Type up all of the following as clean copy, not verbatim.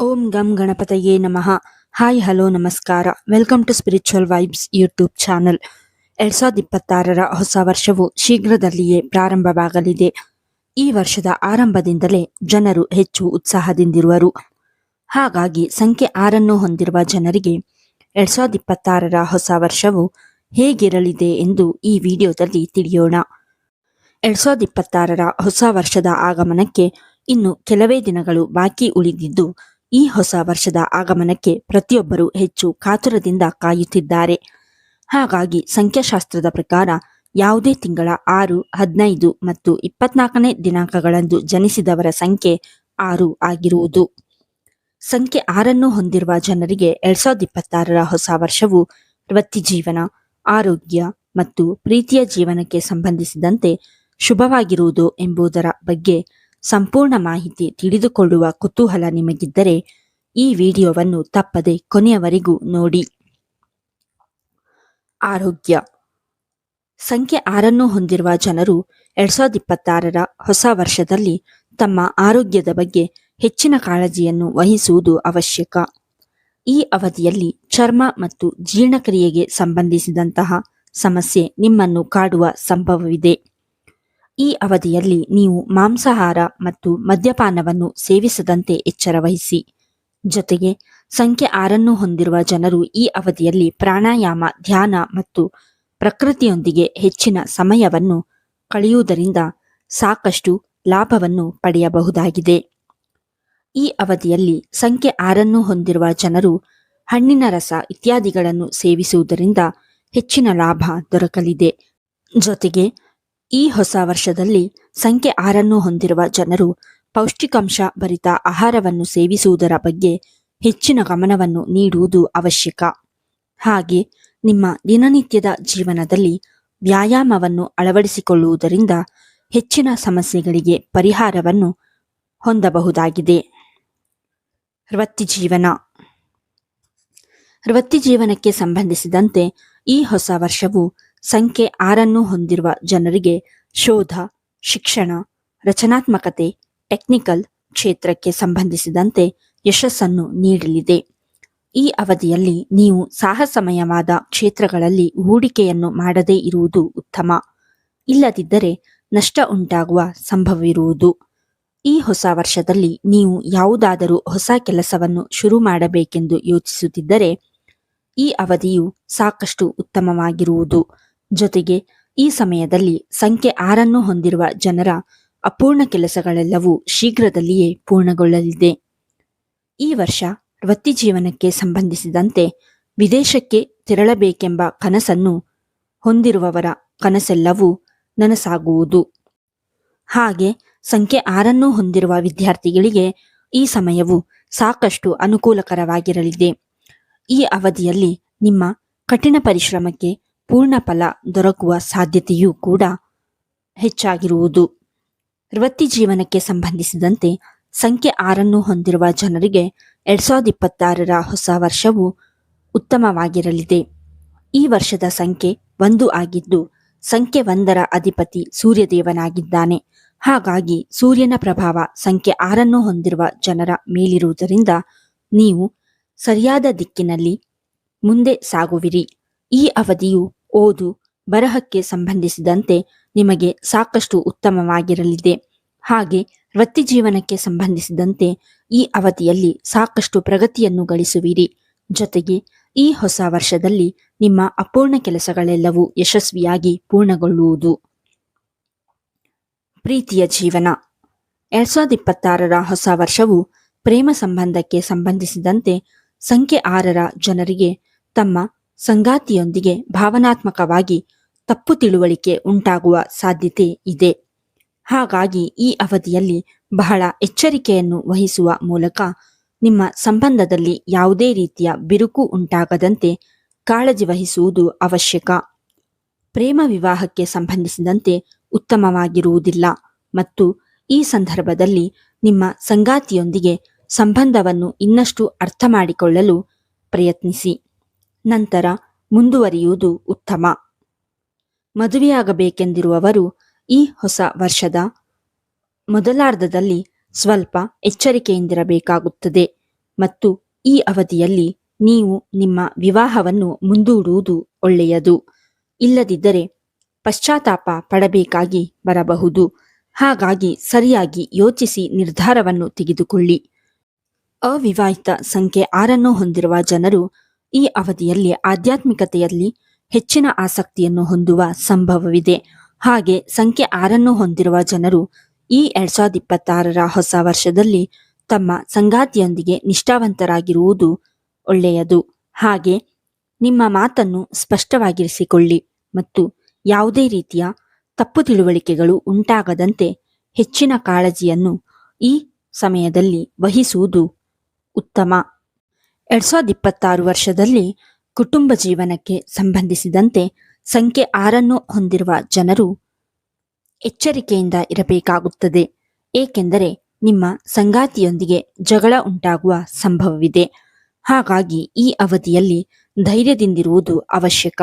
ಓಂ ಗಂ ಗಣಪತಯೇ ನಮಃ. ಹಾಯ್ ಹಲೋ ನಮಸ್ಕಾರ. Welcome to spiritual vibes YouTube channel. 2026ರ ಹೊಸ ವರ್ಷವು ಶೀಘ್ರದಲ್ಲಿಯೇ ಪ್ರಾರಂಭವಾಗಲಿದೆ. ಈ ವರ್ಷದ ಆರಂಭದಿಂದಲೇ ಜನರು ಹೆಚ್ಚು ಉತ್ಸಾಹದಿಂದಿರುವರು. ಹಾಗಾಗಿ ಸಂಖ್ಯೆ 6 ಹೊಂದಿರುವ ಜನರಿಗೆ 2026ರ ಹೊಸ ವರ್ಷವು ಹೇಗಿರಲಿದೆ ಎಂದು ಈ ವಿಡಿಯೋದಲ್ಲಿ ತಿಳಿಯೋಣ. 2026ರ ಹೊಸ ವರ್ಷದ ಆಗಮನಕ್ಕೆ ಇನ್ನು ಕೆಲವೇ ದಿನಗಳು ಬಾಕಿ ಉಳಿದಿದ್ದು, ಈ ಹೊಸ ವರ್ಷದ ಆಗಮನಕ್ಕೆ ಪ್ರತಿಯೊಬ್ಬರು ಹೆಚ್ಚು ಕಾತುರದಿಂದ ಕಾಯುತ್ತಿದ್ದಾರೆ. ಹಾಗಾಗಿ ಸಂಖ್ಯಾಶಾಸ್ತ್ರದ ಪ್ರಕಾರ ಯಾವುದೇ ತಿಂಗಳ 6, 15 ಮತ್ತು 24ನೇ ದಿನಾಂಕಗಳಂದು ಜನಿಸಿದವರ ಸಂಖ್ಯೆ 6 ಆಗಿರುವುದು. ಸಂಖ್ಯೆ 6 ಹೊಂದಿರುವ ಜನರಿಗೆ 2026ರ ಹೊಸ ವರ್ಷವು ವೃತ್ತಿಜೀವನ, ಆರೋಗ್ಯ ಮತ್ತು ಪ್ರೀತಿಯ ಜೀವನಕ್ಕೆ ಸಂಬಂಧಿಸಿದಂತೆ ಶುಭವಾಗಿರುವುದು ಎಂಬುದರ ಬಗ್ಗೆ ಸಂಪೂರ್ಣ ಮಾಹಿತಿ ತಿಳಿದುಕೊಳ್ಳುವ ಕುತೂಹಲ ನಿಮಗಿದ್ದರೆ ಈ ವಿಡಿಯೋವನ್ನು ತಪ್ಪದೆ ಕೊನೆಯವರೆಗೂ ನೋಡಿ. ಆರೋಗ್ಯ. ಸಂಖ್ಯೆ 6 ಹೊಂದಿರುವ ಜನರು 2026ರ ಹೊಸ ವರ್ಷದಲ್ಲಿ ತಮ್ಮ ಆರೋಗ್ಯದ ಬಗ್ಗೆ ಹೆಚ್ಚಿನ ಕಾಳಜಿಯನ್ನು ವಹಿಸುವುದು ಅವಶ್ಯಕ. ಈ ಅವಧಿಯಲ್ಲಿ ಚರ್ಮ ಮತ್ತು ಜೀರ್ಣಕ್ರಿಯೆಗೆ ಸಂಬಂಧಿಸಿದಂತಹ ಸಮಸ್ಯೆ ನಿಮ್ಮನ್ನು ಕಾಡುವ ಸಂಭವವಿದೆ. ಈ ಅವಧಿಯಲ್ಲಿ ನೀವು ಮಾಂಸಾಹಾರ ಮತ್ತು ಮದ್ಯಪಾನವನ್ನು ಸೇವಿಸದಂತೆ ಎಚ್ಚರ ವಹಿಸಿ. ಜೊತೆಗೆ ಸಂಖ್ಯೆ 6 ಹೊಂದಿರುವ ಜನರು ಈ ಅವಧಿಯಲ್ಲಿ ಪ್ರಾಣಾಯಾಮ, ಧ್ಯಾನ ಮತ್ತು ಪ್ರಕೃತಿಯೊಂದಿಗೆ ಹೆಚ್ಚಿನ ಸಮಯವನ್ನು ಕಳೆಯುವುದರಿಂದ ಸಾಕಷ್ಟು ಲಾಭವನ್ನು ಪಡೆಯಬಹುದಾಗಿದೆ. ಈ ಅವಧಿಯಲ್ಲಿ ಸಂಖ್ಯೆ 6 ಹೊಂದಿರುವ ಜನರು ಹಣ್ಣಿನ ರಸ ಇತ್ಯಾದಿಗಳನ್ನು ಸೇವಿಸುವುದರಿಂದ ಹೆಚ್ಚಿನ ಲಾಭ ದೊರಕಲಿದೆ. ಜೊತೆಗೆ ಈ ಹೊಸ ವರ್ಷದಲ್ಲಿ ಸಂಖ್ಯೆ 6 ಹೊಂದಿರುವ ಜನರು ಪೌಷ್ಟಿಕಾಂಶ ಭರಿತ ಆಹಾರವನ್ನು ಸೇವಿಸುವುದರ ಬಗ್ಗೆ ಹೆಚ್ಚಿನ ಗಮನವನ್ನು ನೀಡುವುದು ಅವಶ್ಯಕ. ಹಾಗೆ ನಿಮ್ಮ ದಿನನಿತ್ಯದ ಜೀವನದಲ್ಲಿ ವ್ಯಾಯಾಮವನ್ನು ಅಳವಡಿಸಿಕೊಳ್ಳುವುದರಿಂದ ಹೆಚ್ಚಿನ ಸಮಸ್ಯೆಗಳಿಗೆ ಪರಿಹಾರವನ್ನು ಹೊಂದಬಹುದಾಗಿದೆ. ವೃತ್ತಿಜೀವನ. ವೃತ್ತಿಜೀವನಕ್ಕೆ ಸಂಬಂಧಿಸಿದಂತೆ ಈ ಹೊಸ ವರ್ಷವು ಸಂಖ್ಯೆ 6 ಹೊಂದಿರುವ ಜನರಿಗೆ ಶೋಧ, ಶಿಕ್ಷಣ, ರಚನಾತ್ಮಕತೆ, ಟೆಕ್ನಿಕಲ್ ಕ್ಷೇತ್ರಕ್ಕೆ ಸಂಬಂಧಿಸಿದಂತೆ ಯಶಸ್ಸನ್ನು ನೀಡಲಿದೆ. ಈ ಅವಧಿಯಲ್ಲಿ ನೀವು ಸಾಹಸಮಯವಾದ ಕ್ಷೇತ್ರಗಳಲ್ಲಿ ಹೂಡಿಕೆಯನ್ನು ಮಾಡದೇ ಇರುವುದು ಉತ್ತಮ. ಇಲ್ಲದಿದ್ದರೆ ನಷ್ಟ ಉಂಟಾಗುವ ಸಂಭವವಿರುವುದು. ಈ ಹೊಸ ವರ್ಷದಲ್ಲಿ ನೀವು ಯಾವುದಾದರೂ ಹೊಸ ಕೆಲಸವನ್ನು ಶುರು ಮಾಡಬೇಕೆಂದು ಯೋಚಿಸುತ್ತಿದ್ದರೆ ಈ ಅವಧಿಯು ಸಾಕಷ್ಟು ಉತ್ತಮವಾಗಿರುವುದು. ಜೊತೆಗೆ ಈ ಸಮಯದಲ್ಲಿ ಸಂಖ್ಯೆ 6 ಹೊಂದಿರುವ ಜನರ ಅಪೂರ್ಣ ಕೆಲಸಗಳೆಲ್ಲವೂ ಶೀಘ್ರದಲ್ಲಿಯೇ ಪೂರ್ಣಗೊಳ್ಳಲಿದೆ. ಈ ವರ್ಷ ವೃತ್ತಿಜೀವನಕ್ಕೆ ಸಂಬಂಧಿಸಿದಂತೆ ವಿದೇಶಕ್ಕೆ ತೆರಳಬೇಕೆಂಬ ಕನಸನ್ನು ಹೊಂದಿರುವವರ ಕನಸೆಲ್ಲವೂ ನನಸಾಗುವುದು. ಹಾಗೆ ಸಂಖ್ಯೆ 6 ಹೊಂದಿರುವ ವಿದ್ಯಾರ್ಥಿಗಳಿಗೆ ಈ ಸಮಯವು ಸಾಕಷ್ಟು ಅನುಕೂಲಕರವಾಗಿರಲಿದೆ. ಈ ಅವಧಿಯಲ್ಲಿ ನಿಮ್ಮ ಕಠಿಣ ಪರಿಶ್ರಮಕ್ಕೆ ಪೂರ್ಣ ಫಲ ದೊರಕುವ ಸಾಧ್ಯತೆಯೂ ಕೂಡ ಹೆಚ್ಚಾಗಿರುವುದು. ವೃತ್ತಿಜೀವನಕ್ಕೆ ಸಂಬಂಧಿಸಿದಂತೆ ಸಂಖ್ಯೆ 6 ಹೊಂದಿರುವ ಜನರಿಗೆ 2026ರ ಹೊಸ ವರ್ಷವು ಉತ್ತಮವಾಗಿರಲಿದೆ. ಈ ವರ್ಷದ ಸಂಖ್ಯೆ 1 ಆಗಿದ್ದು, ಸಂಖ್ಯೆ 1ರ ಅಧಿಪತಿ ಸೂರ್ಯದೇವನಾಗಿದ್ದಾನೆ. ಹಾಗಾಗಿ ಸೂರ್ಯನ ಪ್ರಭಾವ ಸಂಖ್ಯೆ 6 ಹೊಂದಿರುವ ಜನರ ಮೇಲಿರುವುದರಿಂದ ನೀವು ಸರಿಯಾದ ದಿಕ್ಕಿನಲ್ಲಿ ಮುಂದೆ ಸಾಗುವಿರಿ. ಈ ಅವಧಿಯು ಓದು, ಬರಹಕ್ಕೆ ಸಂಬಂಧಿಸಿದಂತೆ ನಿಮಗೆ ಸಾಕಷ್ಟು ಉತ್ತಮವಾಗಿರಲಿದೆ. ಹಾಗೆ ವೃತ್ತಿಜೀವನಕ್ಕೆ ಸಂಬಂಧಿಸಿದಂತೆ ಈ ಅವಧಿಯಲ್ಲಿ ಸಾಕಷ್ಟು ಪ್ರಗತಿಯನ್ನು ಗಳಿಸುವಿರಿ. ಜೊತೆಗೆ ಈ ಹೊಸ ವರ್ಷದಲ್ಲಿ ನಿಮ್ಮ ಅಪೂರ್ಣ ಕೆಲಸಗಳೆಲ್ಲವೂ ಯಶಸ್ವಿಯಾಗಿ ಪೂರ್ಣಗೊಳ್ಳುವುದು. ಪ್ರೀತಿಯ ಜೀವನ. 2026ರ ಹೊಸ ವರ್ಷವು ಪ್ರೇಮ ಸಂಬಂಧಕ್ಕೆ ಸಂಬಂಧಿಸಿದಂತೆ ಸಂಖ್ಯೆ 6ರ ಜನರಿಗೆ ತಮ್ಮ ಸಂಗಾತಿಯೊಂದಿಗೆ ಭಾವನಾತ್ಮಕವಾಗಿ ತಪ್ಪು ತಿಳುವಳಿಕೆ ಉಂಟಾಗುವ ಸಾಧ್ಯತೆ ಇದೆ. ಹಾಗಾಗಿ ಈ ಅವಧಿಯಲ್ಲಿ ಬಹಳ ಎಚ್ಚರಿಕೆಯನ್ನು ವಹಿಸುವ ಮೂಲಕ ನಿಮ್ಮ ಸಂಬಂಧದಲ್ಲಿ ಯಾವುದೇ ರೀತಿಯ ಬಿರುಕು ಉಂಟಾಗದಂತೆ ಕಾಳಜಿ ವಹಿಸುವುದು ಅವಶ್ಯಕ. ಪ್ರೇಮ ವಿವಾಹಕ್ಕೆ ಸಂಬಂಧಿಸಿದಂತೆ ಉತ್ತಮವಾಗಿರುವುದಿಲ್ಲ ಮತ್ತು ಈ ಸಂದರ್ಭದಲ್ಲಿ ನಿಮ್ಮ ಸಂಗಾತಿಯೊಂದಿಗೆ ಸಂಬಂಧವನ್ನು ಇನ್ನಷ್ಟು ಅರ್ಥ ಮಾಡಿಕೊಳ್ಳಲು ಪ್ರಯತ್ನಿಸಿ. ನಂತರ ಮುಂದುವರಿಯುವುದು ಉತ್ತಮ. ಮದುವೆಯಾಗಬೇಕೆಂದಿರುವವರು ಈ ಹೊಸ ವರ್ಷದ ಮೊದಲಾರ್ಧದಲ್ಲಿ ಸ್ವಲ್ಪ ಎಚ್ಚರಿಕೆಯಿಂದಿರಬೇಕಾಗುತ್ತದೆ ಮತ್ತು ಈ ಅವಧಿಯಲ್ಲಿ ನೀವು ನಿಮ್ಮ ವಿವಾಹವನ್ನು ಮುಂದೂಡುವುದು ಒಳ್ಳೆಯದು. ಇಲ್ಲದಿದ್ದರೆ ಪಶ್ಚಾತ್ತಾಪ ಪಡಬೇಕಾಗಿ ಬರಬಹುದು. ಹಾಗಾಗಿ ಸರಿಯಾಗಿ ಯೋಚಿಸಿ ನಿರ್ಧಾರವನ್ನು ತೆಗೆದುಕೊಳ್ಳಿ. ಅವಿವಾಹಿತ ಸಂಖ್ಯೆ 6 ಹೊಂದಿರುವ ಜನರು ಈ ಅವಧಿಯಲ್ಲಿ ಆಧ್ಯಾತ್ಮಿಕತೆಯಲ್ಲಿ ಹೆಚ್ಚಿನ ಆಸಕ್ತಿಯನ್ನು ಹೊಂದುವ ಸಂಭವವಿದೆ. ಹಾಗೆ ಸಂಖ್ಯೆ 6 ಹೊಂದಿರುವ ಜನರು ಈ 2026ರ ಹೊಸ ವರ್ಷದಲ್ಲಿ ತಮ್ಮ ಸಂಗಾತಿಯೊಂದಿಗೆ ನಿಷ್ಠಾವಂತರಾಗಿರುವುದು ಒಳ್ಳೆಯದು. ಹಾಗೆ ನಿಮ್ಮ ಮಾತನ್ನು ಸ್ಪಷ್ಟವಾಗಿರಿಸಿಕೊಳ್ಳಿ ಮತ್ತು ಯಾವುದೇ ರೀತಿಯ ತಪ್ಪು ತಿಳುವಳಿಕೆಗಳು ಉಂಟಾಗದಂತೆ ಹೆಚ್ಚಿನ ಕಾಳಜಿಯನ್ನು ಈ ಸಮಯದಲ್ಲಿ ವಹಿಸುವುದು ಉತ್ತಮ. 2026 ವರ್ಷದಲ್ಲಿ ಕುಟುಂಬ ಜೀವನಕ್ಕೆ ಸಂಬಂಧಿಸಿದಂತೆ ಸಂಖ್ಯೆ 6 ಹೊಂದಿರುವ ಜನರು ಎಚ್ಚರಿಕೆಯಿಂದ ಇರಬೇಕಾಗುತ್ತದೆ. ಏಕೆಂದರೆ ನಿಮ್ಮ ಸಂಗಾತಿಯೊಂದಿಗೆ ಜಗಳ ಉಂಟಾಗುವ ಸಂಭವವಿದೆ. ಹಾಗಾಗಿ ಈ ಅವಧಿಯಲ್ಲಿ ಧೈರ್ಯದಿಂದಿರುವುದು ಅವಶ್ಯಕ.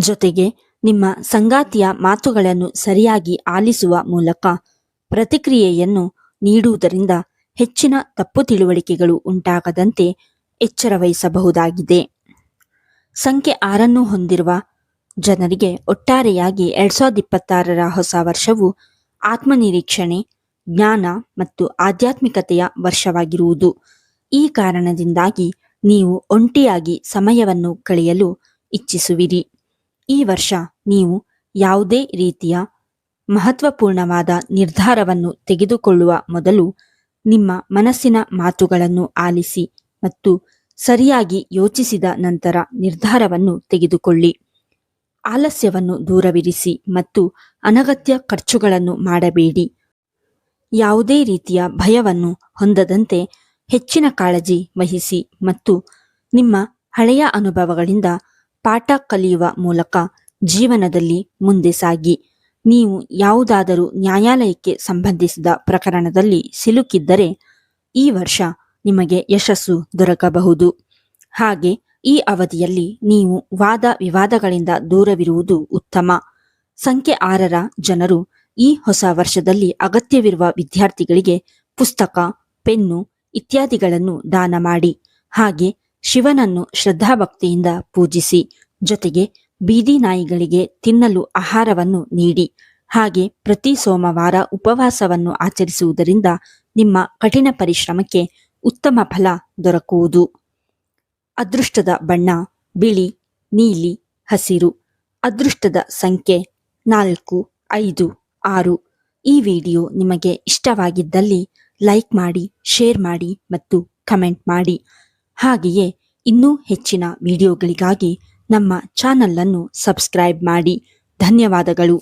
ಜೊತೆಗೆ ನಿಮ್ಮ ಸಂಗಾತಿಯ ಮಾತುಗಳನ್ನು ಸರಿಯಾಗಿ ಆಲಿಸುವ ಮೂಲಕ ಪ್ರತಿಕ್ರಿಯೆಯನ್ನು ನೀಡುವುದರಿಂದ ಹೆಚ್ಚಿನ ತಪ್ಪು ತಿಳುವಳಿಕೆಗಳು ಉಂಟಾಗದಂತೆ ಎಚ್ಚರ ವಹಿಸಬಹುದಾಗಿದೆ. ಸಂಖ್ಯೆ 6 ಹೊಂದಿರುವ ಜನರಿಗೆ ಒಟ್ಟಾರೆಯಾಗಿ 2026ರ ಹೊಸ ವರ್ಷವು ಆತ್ಮನಿರೀಕ್ಷಣೆ, ಜ್ಞಾನ ಮತ್ತು ಆಧ್ಯಾತ್ಮಿಕತೆಯ ವರ್ಷವಾಗಿರುವುದು. ಈ ಕಾರಣದಿಂದಾಗಿ ನೀವು ಒಂಟಿಯಾಗಿ ಸಮಯವನ್ನು ಕಳೆಯಲು ಇಚ್ಛಿಸುವಿರಿ. ಈ ವರ್ಷ ನೀವು ಯಾವುದೇ ರೀತಿಯ ಮಹತ್ವಪೂರ್ಣವಾದ ನಿರ್ಧಾರವನ್ನು ತೆಗೆದುಕೊಳ್ಳುವ ಮೊದಲು ನಿಮ್ಮ ಮನಸ್ಸಿನ ಮಾತುಗಳನ್ನು ಆಲಿಸಿ ಮತ್ತು ಸರಿಯಾಗಿ ಯೋಚಿಸಿದ ನಂತರ ನಿರ್ಧಾರವನ್ನು ತೆಗೆದುಕೊಳ್ಳಿ. ಆಲಸ್ಯವನ್ನು ದೂರವಿರಿಸಿ ಮತ್ತು ಅನಗತ್ಯ ಖರ್ಚುಗಳನ್ನು ಮಾಡಬೇಡಿ. ಯಾವುದೇ ರೀತಿಯ ಭಯವನ್ನು ಹೊಂದದಂತೆ ಹೆಚ್ಚಿನ ಕಾಳಜಿ ವಹಿಸಿ ಮತ್ತು ನಿಮ್ಮ ಹಳೆಯ ಅನುಭವಗಳಿಂದ ಪಾಠ ಕಲಿಯುವ ಮೂಲಕ ಜೀವನದಲ್ಲಿ ಮುಂದೆ ಸಾಗಿ. ನೀವು ಯಾವುದಾದರೂ ನ್ಯಾಯಾಲಯಕ್ಕೆ ಸಂಬಂಧಿಸಿದ ಪ್ರಕರಣದಲ್ಲಿ ಸಿಲುಕಿದ್ದರೆ ಈ ವರ್ಷ ನಿಮಗೆ ಯಶಸ್ಸು ದೊರಕಬಹುದು. ಹಾಗೆ ಈ ಅವಧಿಯಲ್ಲಿ ನೀವು ವಾದ ವಿವಾದಗಳಿಂದ ದೂರವಿರುವುದು ಉತ್ತಮ. ಸಂಖ್ಯೆ 6ರ ಜನರು ಈ ಹೊಸ ವರ್ಷದಲ್ಲಿ ಅಗತ್ಯವಿರುವ ವಿದ್ಯಾರ್ಥಿಗಳಿಗೆ ಪುಸ್ತಕ, ಪೆನ್ನು ಇತ್ಯಾದಿಗಳನ್ನು ದಾನ ಮಾಡಿ. ಹಾಗೆ ಶಿವನನ್ನು ಶ್ರದ್ಧಾಭಕ್ತಿಯಿಂದ ಪೂಜಿಸಿ. ಜೊತೆಗೆ ಬೀದಿ ನಾಯಿಗಳಿಗೆ ತಿನ್ನಲು ಆಹಾರವನ್ನು ನೀಡಿ. ಹಾಗೆ ಪ್ರತಿ ಸೋಮವಾರ ಉಪವಾಸವನ್ನು ಆಚರಿಸುವುದರಿಂದ ನಿಮ್ಮ ಕಠಿಣ ಪರಿಶ್ರಮಕ್ಕೆ ಉತ್ತಮ ಫಲ ದೊರಕುವುದು. ಅದೃಷ್ಟದ ಬಣ್ಣ ಬಿಳಿ, ನೀಲಿ, ಹಸಿರು. ಅದೃಷ್ಟದ ಸಂಖ್ಯೆ 4, 5, 6. ಈ ವಿಡಿಯೋ ನಿಮಗೆ ಇಷ್ಟವಾಗಿದ್ದಲ್ಲಿ ಲೈಕ್ ಮಾಡಿ, ಶೇರ್ ಮಾಡಿ ಮತ್ತು ಕಮೆಂಟ್ ಮಾಡಿ. ಹಾಗೆಯೇ ಇನ್ನೂ ಹೆಚ್ಚಿನ ವಿಡಿಯೋಗಳಿಗಾಗಿ ನಮ್ಮ ಚಾನಲ್ ಅನ್ನು ಸಬ್ಸ್ಕ್ರೈಬ್ ಮಾಡಿ. ಧನ್ಯವಾದಗಳು.